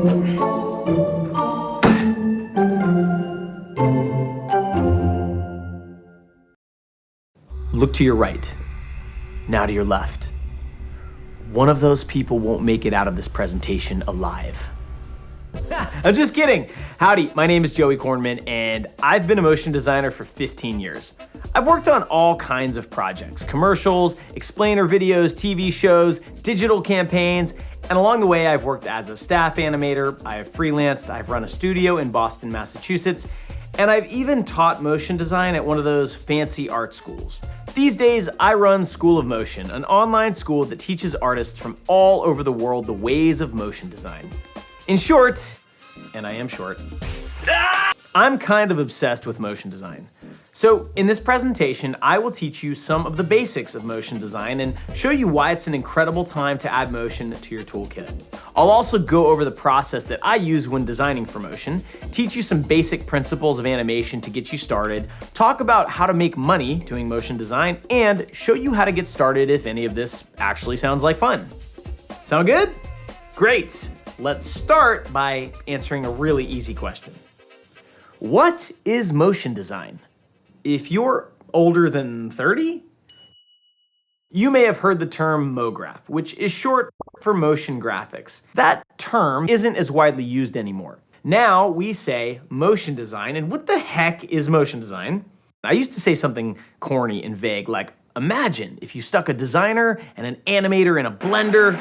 Look to your right, now to your left. One of those people won't make it out of this presentation alive. I'm just kidding. Howdy, my name is Joey Korenman, and I've been a motion designer for 15 years. I've worked on all kinds of projects, commercials, explainer videos, TV shows, digital campaigns, and along the way I've worked as a staff animator, I've freelanced, I've run a studio in Boston, Massachusetts, and I've even taught motion design at one of those fancy art schools. These days, I run School of Motion, an online school that teaches artists from all over the world the ways of motion design. In short, and I am short, I'm kind of obsessed with motion design. So in this presentation, I will teach you some of the basics of motion design and show you why it's an incredible time to add motion to your toolkit. I'll also go over the process that I use when designing for motion, teach you some basic principles of animation to get you started, talk about how to make money doing motion design, and show you how to get started if any of this actually sounds like fun. Sound good? Great. Let's start by answering a really easy question. What is motion design? If you're older than 30, you may have heard the term MOGRAPH, which is short for motion graphics. That term isn't as widely used anymore. Now we say motion design, and what the heck is motion design? I used to say something corny and vague, like imagine if you stuck a designer and an animator in a blender.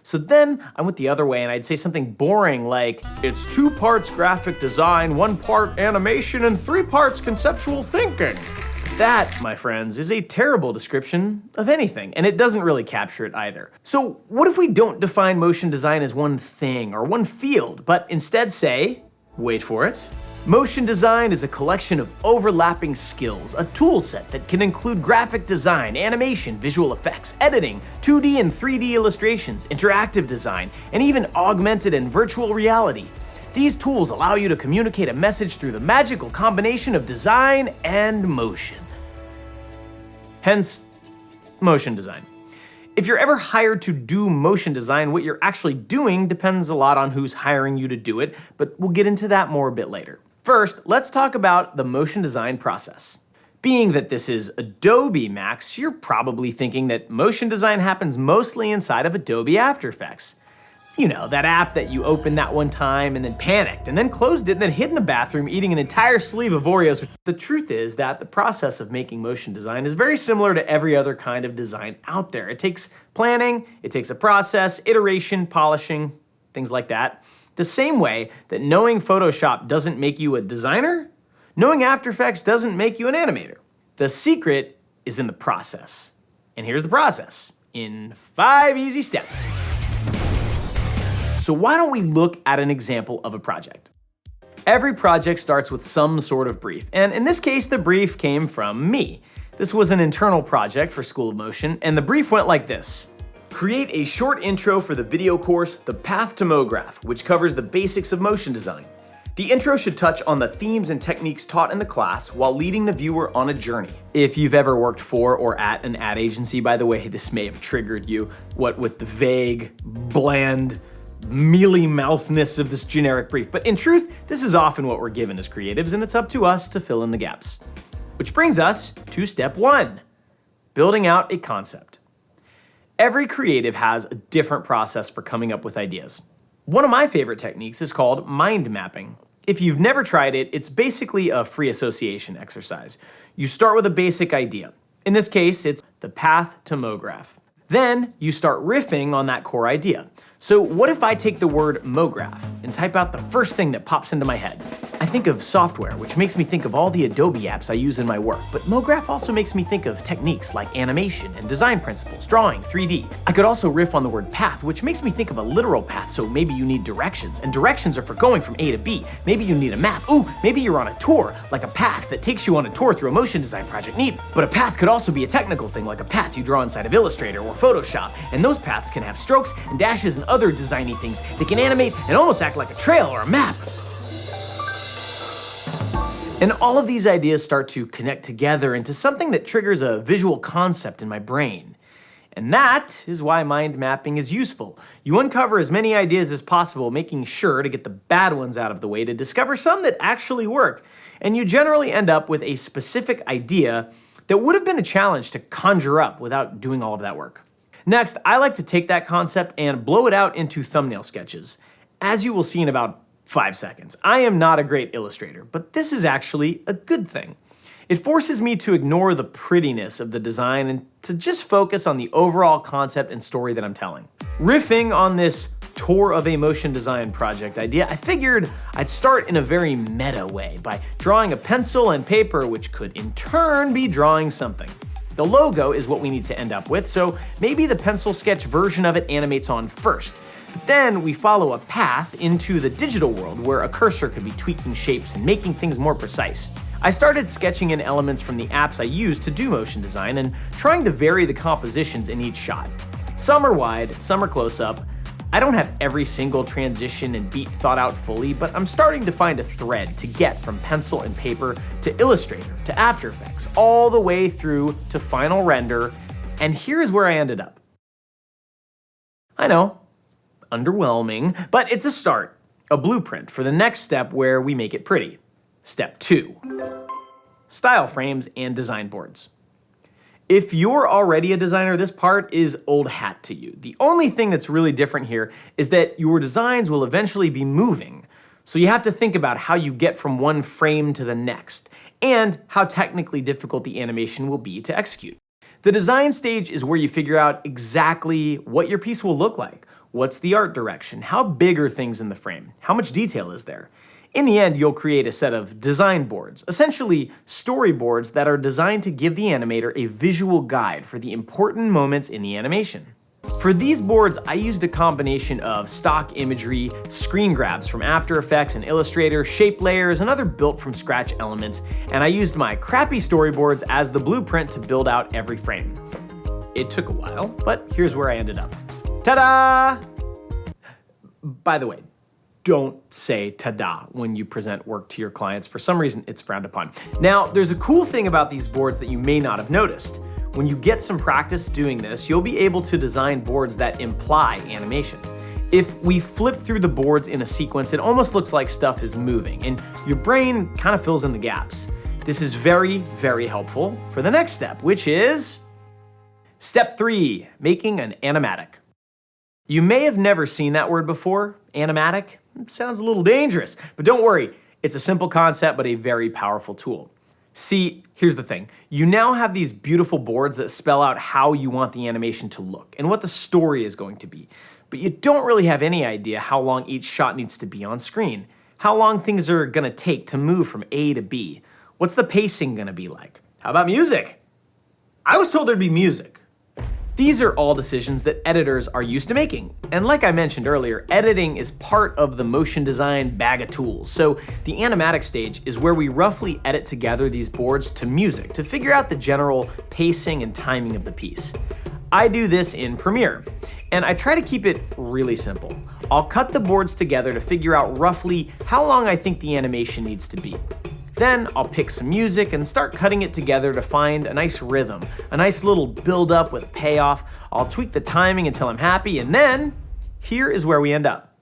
So then I went the other way and I'd say something boring like, it's 2 parts graphic design, 1 part animation, and 3 parts conceptual thinking. That, my friends, is a terrible description of anything, and it doesn't really capture it either. So what if we don't define motion design as one thing or one field, but instead say, wait for it, motion design is a collection of overlapping skills, a tool set that can include graphic design, animation, visual effects, editing, 2D and 3D illustrations, interactive design, and even augmented and virtual reality. These tools allow you to communicate a message through the magical combination of design and motion. Hence, motion design. If you're ever hired to do motion design, what you're actually doing depends a lot on who's hiring you to do it, but we'll get into that more a bit later. First, let's talk about the motion design process. Being that this is Adobe Max, you're probably thinking that motion design happens mostly inside of Adobe After Effects. You know, that app that you opened that one time and then panicked and then closed it and then hid in the bathroom eating an entire sleeve of Oreos. The truth is that the process of making motion design is very similar to every other kind of design out there. It takes planning, it takes a process, iteration, polishing, things like that. The same way that knowing Photoshop doesn't make you a designer, knowing After Effects doesn't make you an animator. The secret is in the process. And here's the process in 5 easy steps. So why don't we look at an example of a project? Every project starts with some sort of brief, and in this case, the brief came from me. This was an internal project for School of Motion, and the brief went like this. Create a short intro for the video course, The Path to MOGRAPH, which covers the basics of motion design. The intro should touch on the themes and techniques taught in the class while leading the viewer on a journey. If you've ever worked for or at an ad agency, by the way, this may have triggered you, what with the vague, bland, mealy-mouthness of this generic brief. But in truth, this is often what we're given as creatives, and it's up to us to fill in the gaps. Which brings us to step 1, building out a concept. Every creative has a different process for coming up with ideas. One of my favorite techniques is called mind mapping. If you've never tried it, it's basically a free association exercise. You start with a basic idea. In this case, it's the path to MOGRAPH. Then you start riffing on that core idea. So what if I take the word MOGRAPH and type out the first thing that pops into my head? I think of software, which makes me think of all the Adobe apps I use in my work, but MOGRAPH also makes me think of techniques like animation and design principles, drawing, 3D. I could also riff on the word path, which makes me think of a literal path, so maybe you need directions, and directions are for going from A to B. Maybe you need a map. Ooh, maybe you're on a tour, like a path that takes you on a tour through a motion design project. Neat. But a path could also be a technical thing, like a path you draw inside of Illustrator or Photoshop, and those paths can have strokes and dashes and other designy things that can animate and almost act like a trail or a map. And all of these ideas start to connect together into something that triggers a visual concept in my brain. And that is why mind mapping is useful. You uncover as many ideas as possible, making sure to get the bad ones out of the way to discover some that actually work. And you generally end up with a specific idea that would have been a challenge to conjure up without doing all of that work. Next, I like to take that concept and blow it out into thumbnail sketches, as you will see in about 5 seconds. I am not a great illustrator, but this is actually a good thing. It forces me to ignore the prettiness of the design and to just focus on the overall concept and story that I'm telling. Riffing on this tour of a motion design project idea, I figured I'd start in a very meta way by drawing a pencil and paper, which could in turn be drawing something. The logo is what we need to end up with, so maybe the pencil sketch version of it animates on first. But then we follow a path into the digital world where a cursor could be tweaking shapes and making things more precise. I started sketching in elements from the apps I use to do motion design and trying to vary the compositions in each shot. Some are wide, some are close up. I don't have every single transition and beat thought out fully, but I'm starting to find a thread to get from pencil and paper to Illustrator to After Effects, all the way through to final render, and here's where I ended up. I know, underwhelming, but it's a start, a blueprint for the next step where we make it pretty. Step 2, style frames and design boards. If you're already a designer, this part is old hat to you. The only thing that's really different here is that your designs will eventually be moving. So you have to think about how you get from one frame to the next and how technically difficult the animation will be to execute. The design stage is where you figure out exactly what your piece will look like. What's the art direction? How big are things in the frame? How much detail is there? In the end, you'll create a set of design boards, essentially storyboards that are designed to give the animator a visual guide for the important moments in the animation. For these boards, I used a combination of stock imagery, screen grabs from After Effects and Illustrator, shape layers, and other built-from-scratch elements, and I used my crappy storyboards as the blueprint to build out every frame. It took a while, but here's where I ended up. Ta-da! By the way, don't say ta-da when you present work to your clients. For some reason, it's frowned upon. Now, there's a cool thing about these boards that you may not have noticed. When you get some practice doing this, you'll be able to design boards that imply animation. If we flip through the boards in a sequence, it almost looks like stuff is moving, and your brain kind of fills in the gaps. This is very, very helpful for the next step, which is step 3, making an animatic. You may have never seen that word before, animatic. It sounds a little dangerous, but don't worry. It's a simple concept, but a very powerful tool. See, here's the thing. You now have these beautiful boards that spell out how you want the animation to look and what the story is going to be. But you don't really have any idea how long each shot needs to be on screen, how long things are gonna take to move from A to B. What's the pacing gonna be like? How about music? I was told there'd be music. These are all decisions that editors are used to making. And like I mentioned earlier, editing is part of the motion design bag of tools. So the animatic stage is where we roughly edit together these boards to music to figure out the general pacing and timing of the piece. I do this in Premiere, and I try to keep it really simple. I'll cut the boards together to figure out roughly how long I think the animation needs to be. Then I'll pick some music and start cutting it together to find a nice rhythm, a nice little build up with a payoff. I'll tweak the timing until I'm happy, and then here is where we end up.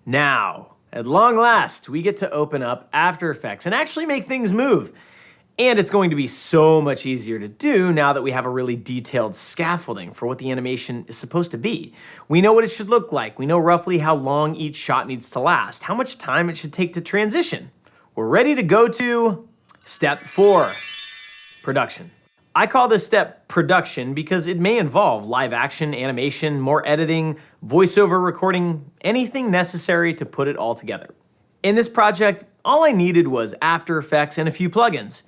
Now, at long last, we get to open up After Effects and actually make things move. And it's going to be so much easier to do now that we have a really detailed scaffolding for what the animation is supposed to be. We know what it should look like. We know roughly how long each shot needs to last, how much time it should take to transition. We're ready to go to step 4, production. I call this step production because it may involve live action, animation, more editing, voiceover recording, anything necessary to put it all together. In this project, all I needed was After Effects and a few plugins,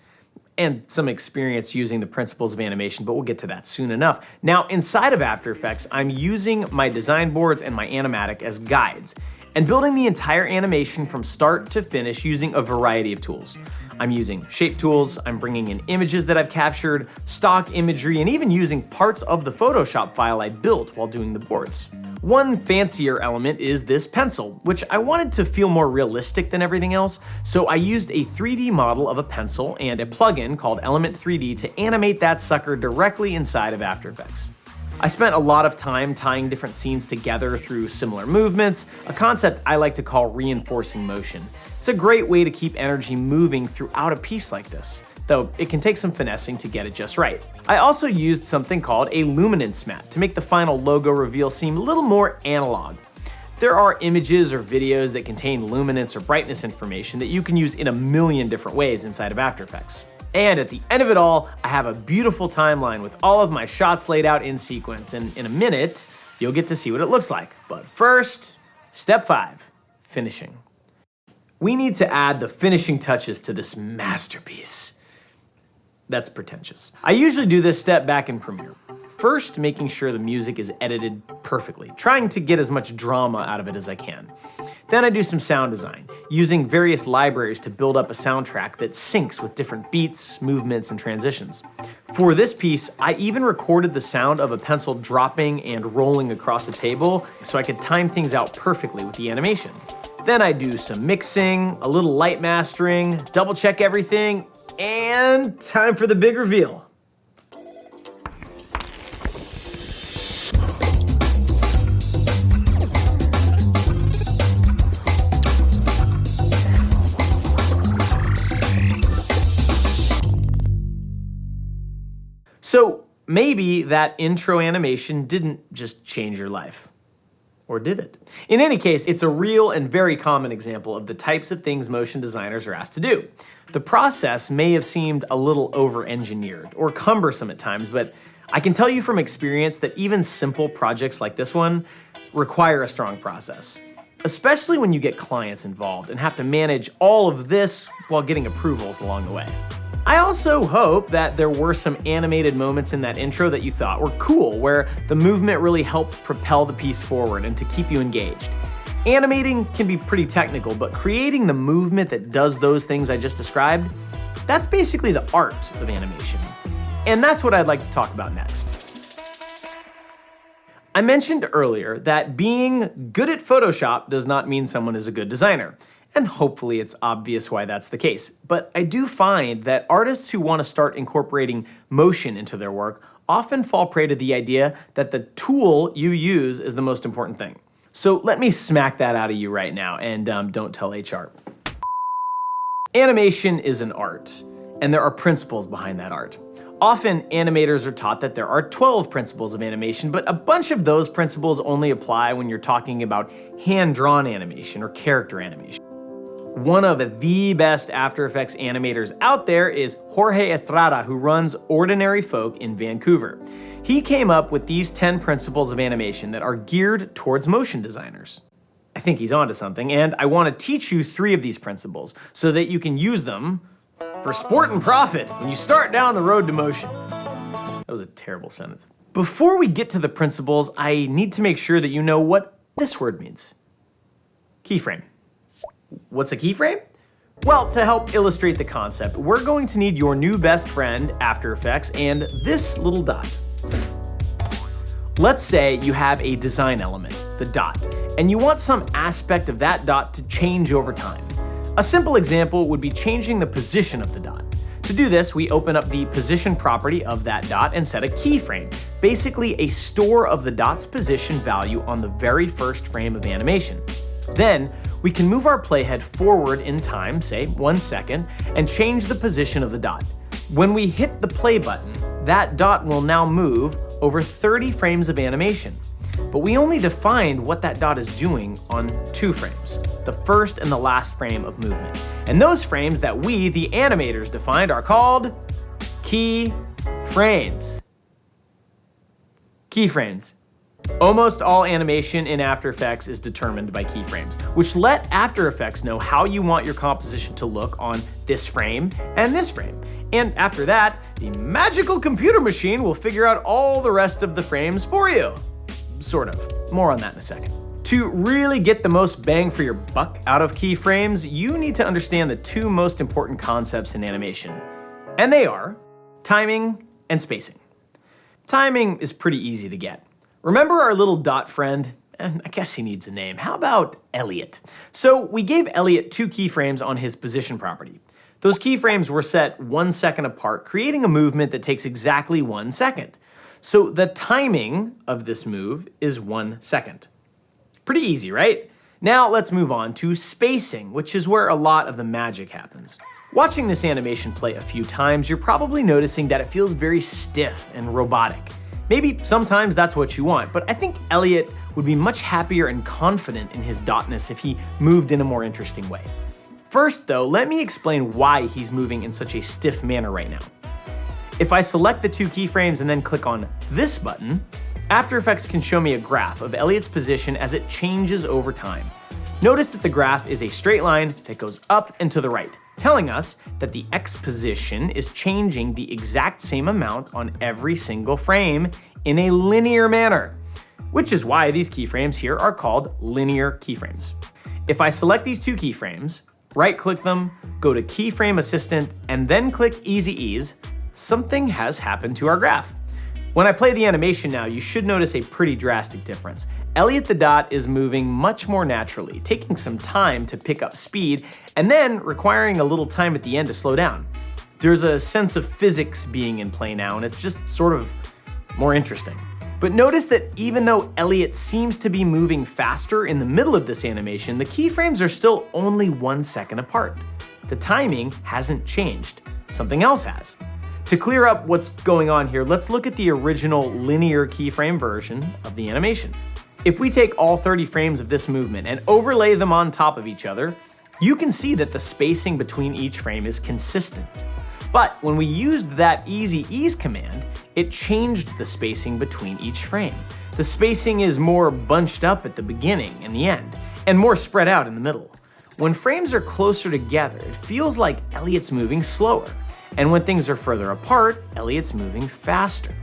and some experience using the principles of animation, but we'll get to that soon enough. Now, inside of After Effects, I'm using my design boards and my animatic as guides, and building the entire animation from start to finish using a variety of tools. I'm using shape tools, I'm bringing in images that I've captured, stock imagery, and even using parts of the Photoshop file I built while doing the boards. One fancier element is this pencil, which I wanted to feel more realistic than everything else, so I used a 3D model of a pencil and a plugin called Element 3D to animate that sucker directly inside of After Effects. I spent a lot of time tying different scenes together through similar movements, a concept I like to call reinforcing motion. It's a great way to keep energy moving throughout a piece like this, though it can take some finessing to get it just right. I also used something called a luminance mat to make the final logo reveal seem a little more analog. There are images or videos that contain luminance or brightness information that you can use in a million different ways inside of After Effects. And at the end of it all, I have a beautiful timeline with all of my shots laid out in sequence, and in a minute, you'll get to see what it looks like. But first, step 5, finishing. We need to add the finishing touches to this masterpiece. That's pretentious. I usually do this step back in Premiere. First, making sure the music is edited perfectly, trying to get as much drama out of it as I can. Then I do some sound design, using various libraries to build up a soundtrack that syncs with different beats, movements, and transitions. For this piece, I even recorded the sound of a pencil dropping and rolling across the table so I could time things out perfectly with the animation. Then I do some mixing, a little light mastering, double check everything, and time for the big reveal. So maybe that intro animation didn't just change your life. Or did it? In any case, it's a real and very common example of the types of things motion designers are asked to do. The process may have seemed a little over-engineered or cumbersome at times, but I can tell you from experience that even simple projects like this one require a strong process, especially when you get clients involved and have to manage all of this while getting approvals along the way. I also hope that there were some animated moments in that intro that you thought were cool, where the movement really helped propel the piece forward and to keep you engaged. Animating can be pretty technical, but creating the movement that does those things I just described, that's basically the art of animation. And that's what I'd like to talk about next. I mentioned earlier that being good at Photoshop does not mean someone is a good designer. And hopefully it's obvious why that's the case. But I do find that artists who want to start incorporating motion into their work often fall prey to the idea that the tool you use is the most important thing. So let me smack that out of you right now, and don't tell HR. Animation is an art, and there are principles behind that art. Often, animators are taught that there are 12 principles of animation, but a bunch of those principles only apply when you're talking about hand-drawn animation or character animation. One of the best After Effects animators out there is Jorge Estrada, who runs Ordinary Folk in Vancouver. He came up with these 10 principles of animation that are geared towards motion designers. I think he's onto something, and I want to teach you 3 of these principles so that you can use them for sport and profit when you start down the road to motion. That was a terrible sentence. Before we get to the principles, I need to make sure that you know what this word means. Keyframe. What's a keyframe? Well, to help illustrate the concept, we're going to need your new best friend, After Effects, and this little dot. Let's say you have a design element, the dot, and you want some aspect of that dot to change over time. A simple example would be changing the position of the dot. To do this, we open up the position property of that dot and set a keyframe, basically a store of the dot's position value on the very first frame of animation. Then, we can move our playhead forward in time, say 1 second, and change the position of the dot. When we hit the play button, that dot will now move over 30 frames of animation. But we only defined what that dot is doing on 2 frames, the first and the last frame of movement. And those frames that we, the animators, defined are called keyframes. Keyframes. Almost all animation in After Effects is determined by keyframes, which let After Effects know how you want your composition to look on this frame and this frame. And after that, the magical computer machine will figure out all the rest of the frames for you. Sort of. More on that in a second. To really get the most bang for your buck out of keyframes, you need to understand the two most important concepts in animation. And they are timing and spacing. Timing is pretty easy to get. Remember our little dot friend? And I guess he needs a name. How about Elliot? So we gave Elliot 2 keyframes on his position property. Those keyframes were set 1 second apart, creating a movement that takes exactly 1 second. So the timing of this move is 1 second. Pretty easy, right? Now let's move on to spacing, which is where a lot of the magic happens. Watching this animation play a few times, you're probably noticing that it feels very stiff and robotic. Maybe sometimes that's what you want, but I think Elliot would be much happier and confident in his dotness if he moved in a more interesting way. First though, let me explain why he's moving in such a stiff manner right now. If I select the 2 keyframes and then click on this button, After Effects can show me a graph of Elliot's position as it changes over time. Notice that the graph is a straight line that goes up and to the right, telling us that the X position is changing the exact same amount on every single frame in a linear manner, which is why these keyframes here are called linear keyframes. If I select these 2 keyframes, right-click them, go to Keyframe Assistant, and then click Easy Ease, something has happened to our graph. When I play the animation now, you should notice a pretty drastic difference. Elliot the Dot is moving much more naturally, taking some time to pick up speed, and then requiring a little time at the end to slow down. There's a sense of physics being in play now, and it's just sort of more interesting. But notice that even though Elliot seems to be moving faster in the middle of this animation, the keyframes are still only 1 second apart. The timing hasn't changed. Something else has. To clear up what's going on here, let's look at the original linear keyframe version of the animation. If we take all 30 frames of this movement and overlay them on top of each other, you can see that the spacing between each frame is consistent. But when we used that Easy Ease command, it changed the spacing between each frame. The spacing is more bunched up at the beginning and the end, and more spread out in the middle. When frames are closer together, it feels like Elliot's moving slower. And when things are further apart, Elliot's moving faster.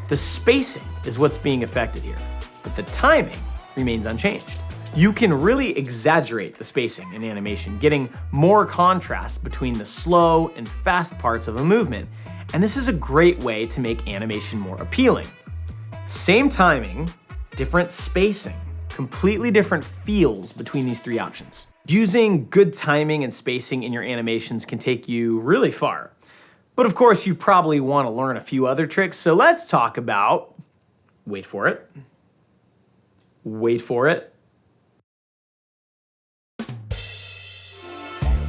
The spacing is what's being affected here, but the timing remains unchanged. You can really exaggerate the spacing in animation, getting more contrast between the slow and fast parts of a movement, and this is a great way to make animation more appealing. Same timing, different spacing, completely different feels between these 3 options. Using good timing and spacing in your animations can take you really far. But of course, you probably want to learn a few other tricks, so let's talk about, wait for it,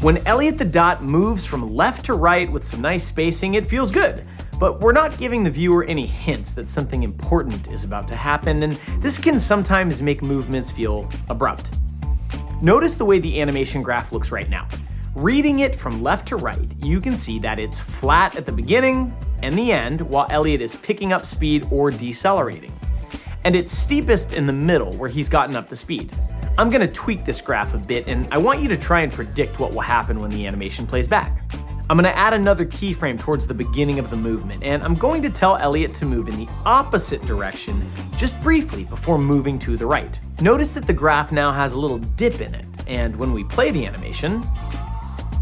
When Elliot the Dot moves from left to right with some nice spacing, it feels good. But we're not giving the viewer any hints that something important is about to happen, and this can sometimes make movements feel abrupt. Notice the way the animation graph looks right now. Reading it from left to right, you can see that it's flat at the beginning and the end, while Elliot is picking up speed or decelerating. And it's steepest in the middle, where he's gotten up to speed. I'm gonna tweak this graph a bit, and I want you to try and predict what will happen when the animation plays back. I'm gonna add another keyframe towards the beginning of the movement, and I'm going to tell Elliot to move in the opposite direction just briefly before moving to the right. Notice that the graph now has a little dip in it, and when we play the animation,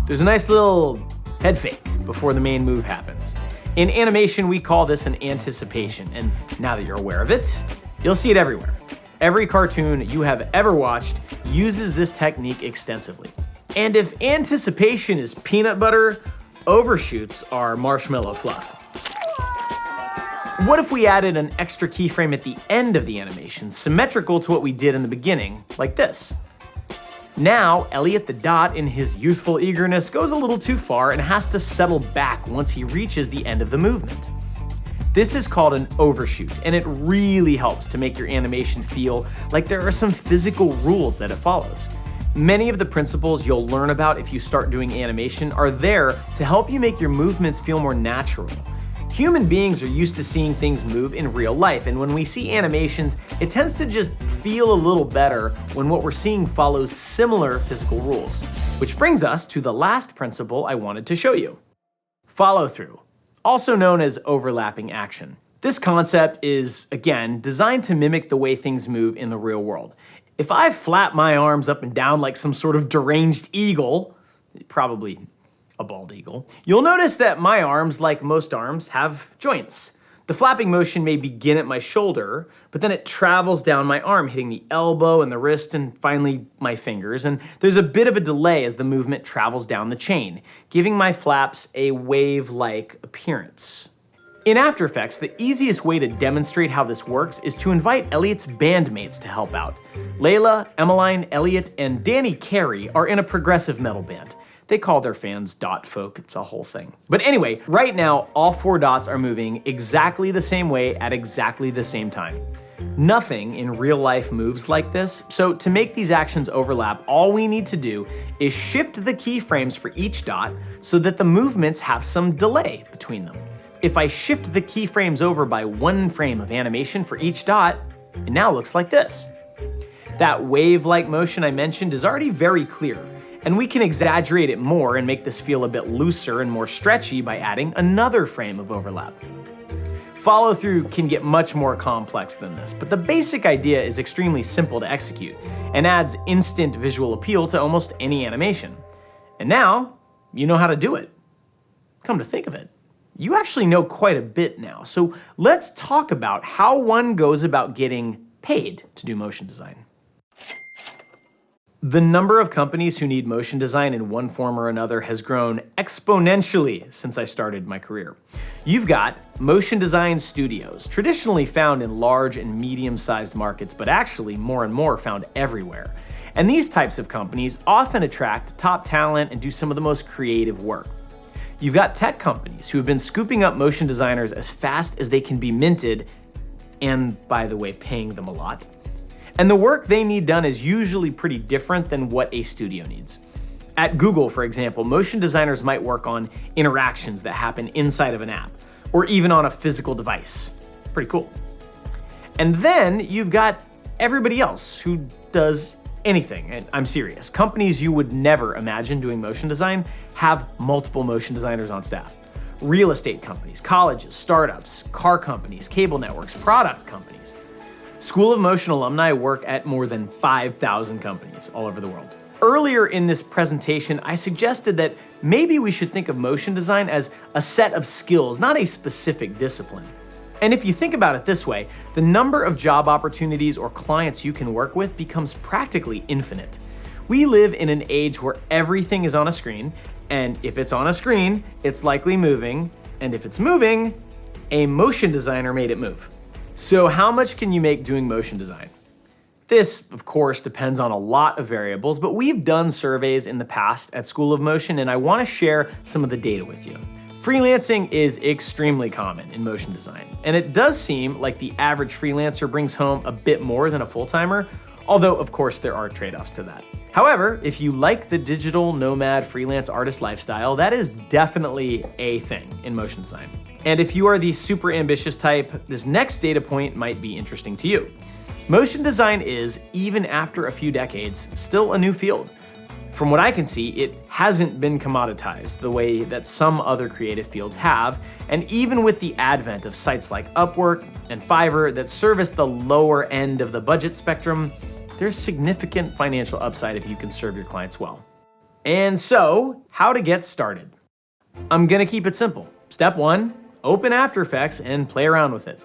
there's a nice little head fake before the main move happens. In animation, we call this an anticipation, and now that you're aware of it, you'll see it everywhere. Every cartoon you have ever watched uses this technique extensively. And if anticipation is peanut butter, overshoots are marshmallow fluff. What if we added an extra keyframe at the end of the animation, symmetrical to what we did in the beginning, like this? Now, Elliot the Dot, in his youthful eagerness, goes a little too far and has to settle back once he reaches the end of the movement. This is called an overshoot, and it really helps to make your animation feel like there are some physical rules that it follows. Many of the principles you'll learn about if you start doing animation are there to help you make your movements feel more natural. Human beings are used to seeing things move in real life, and when we see animations, it tends to just feel a little better when what we're seeing follows similar physical rules. Which brings us to the last principle I wanted to show you. Follow through, also known as overlapping action. This concept is, again, designed to mimic the way things move in the real world. If I flap my arms up and down like some sort of deranged eagle, probably a bald eagle, you'll notice that my arms, like most arms, have joints. The flapping motion may begin at my shoulder, but then it travels down my arm, hitting the elbow and the wrist and finally my fingers. And there's a bit of a delay as the movement travels down the chain, giving my flaps a wave-like appearance. In After Effects, the easiest way to demonstrate how this works is to invite Elliot's bandmates to help out. Layla, Emmeline, Elliot, and Danny Carey are in a progressive metal band. They call their fans dot folk, it's a whole thing. But anyway, right now, all 4 dots are moving exactly the same way at exactly the same time. Nothing in real life moves like this, so to make these actions overlap, all we need to do is shift the keyframes for each dot so that the movements have some delay between them. If I shift the keyframes over by 1 frame of animation for each dot, it now looks like this. That wave-like motion I mentioned is already very clear, and we can exaggerate it more and make this feel a bit looser and more stretchy by adding another frame of overlap. Follow-through can get much more complex than this, but the basic idea is extremely simple to execute and adds instant visual appeal to almost any animation. And now, you know how to do it. Come to think of it, you actually know quite a bit now, so let's talk about how one goes about getting paid to do motion design. The number of companies who need motion design in one form or another has grown exponentially since I started my career. You've got motion design studios, traditionally found in large and medium-sized markets, but actually more and more found everywhere. And these types of companies often attract top talent and do some of the most creative work. You've got tech companies who have been scooping up motion designers as fast as they can be minted, and by the way, paying them a lot. And the work they need done is usually pretty different than what a studio needs. At Google, for example, motion designers might work on interactions that happen inside of an app, or even on a physical device. Pretty cool. And then you've got everybody else who does anything, and I'm serious. Companies you would never imagine doing motion design have multiple motion designers on staff. Real estate companies, colleges, startups, car companies, cable networks, product companies. School of Motion alumni work at more than 5,000 companies all over the world. Earlier in this presentation, I suggested that maybe we should think of motion design as a set of skills, not a specific discipline. And if you think about it this way, the number of job opportunities or clients you can work with becomes practically infinite. We live in an age where everything is on a screen, and if it's on a screen, it's likely moving, and if it's moving, a motion designer made it move. So how much can you make doing motion design? This, of course, depends on a lot of variables, but we've done surveys in the past at School of Motion, and I want to share some of the data with you. Freelancing is extremely common in motion design, and it does seem like the average freelancer brings home a bit more than a full-timer, although of course there are trade-offs to that. However, if you like the digital nomad freelance artist lifestyle, that is definitely a thing in motion design. And if you are the super ambitious type, this next data point might be interesting to you. Motion design is, even after a few decades, still a new field. From what I can see, it hasn't been commoditized the way that some other creative fields have, and even with the advent of sites like Upwork and Fiverr that service the lower end of the budget spectrum, there's significant financial upside if you can serve your clients well. And so, how to get started? I'm gonna keep it simple. Step 1, open After Effects and play around with it.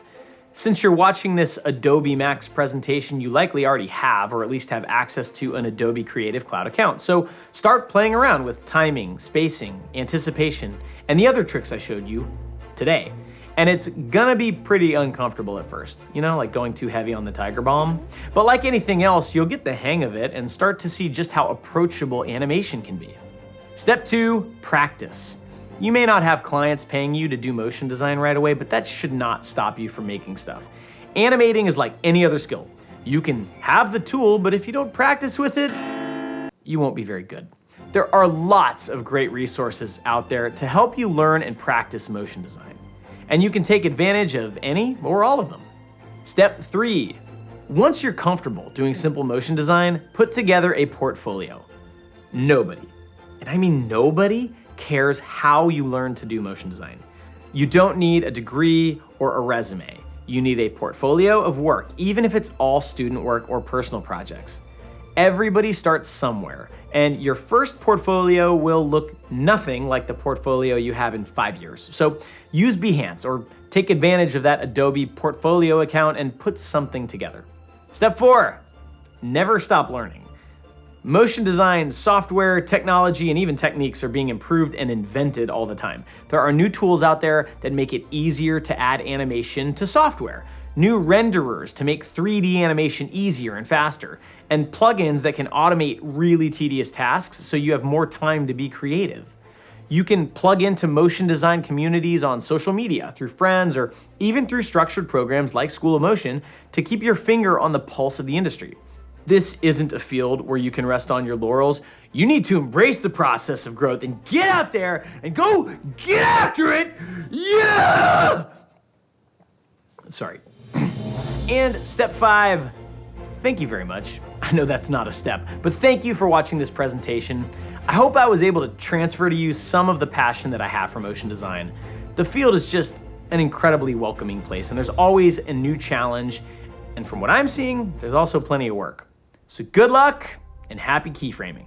Since you're watching this Adobe Max presentation, you likely already have, or at least have access to an Adobe Creative Cloud account. So start playing around with timing, spacing, anticipation, and the other tricks I showed you today. And it's gonna be pretty uncomfortable at first, you know, like going too heavy on the Tiger Balm. But like anything else, you'll get the hang of it and start to see just how approachable animation can be. Step 2, practice. You may not have clients paying you to do motion design right away, but that should not stop you from making stuff. Animating is like any other skill. You can have the tool, but if you don't practice with it, you won't be very good. There are lots of great resources out there to help you learn and practice motion design. And you can take advantage of any or all of them. Step 3, once you're comfortable doing simple motion design, put together a portfolio. Nobody, and I mean nobody, cares how you learn to do motion design. You don't need a degree or a resume. You need a portfolio of work, even if it's all student work or personal projects. Everybody starts somewhere, and your first portfolio will look nothing like the portfolio you have in 5 years. So use Behance or take advantage of that Adobe portfolio account and put something together. Step 4, never stop learning. Motion design, software, technology, and even techniques are being improved and invented all the time. There are new tools out there that make it easier to add animation to software, new renderers to make 3D animation easier and faster, and plugins that can automate really tedious tasks so you have more time to be creative. You can plug into motion design communities on social media, through friends, or even through structured programs like School of Motion to keep your finger on the pulse of the industry. This isn't a field where you can rest on your laurels. You need to embrace the process of growth and get out there and go get after it. Yeah! Sorry. And step 5, thank you very much. I know that's not a step, but thank you for watching this presentation. I hope I was able to transfer to you some of the passion that I have for motion design. The field is just an incredibly welcoming place, and there's always a new challenge. And from what I'm seeing, there's also plenty of work. So good luck and happy keyframing.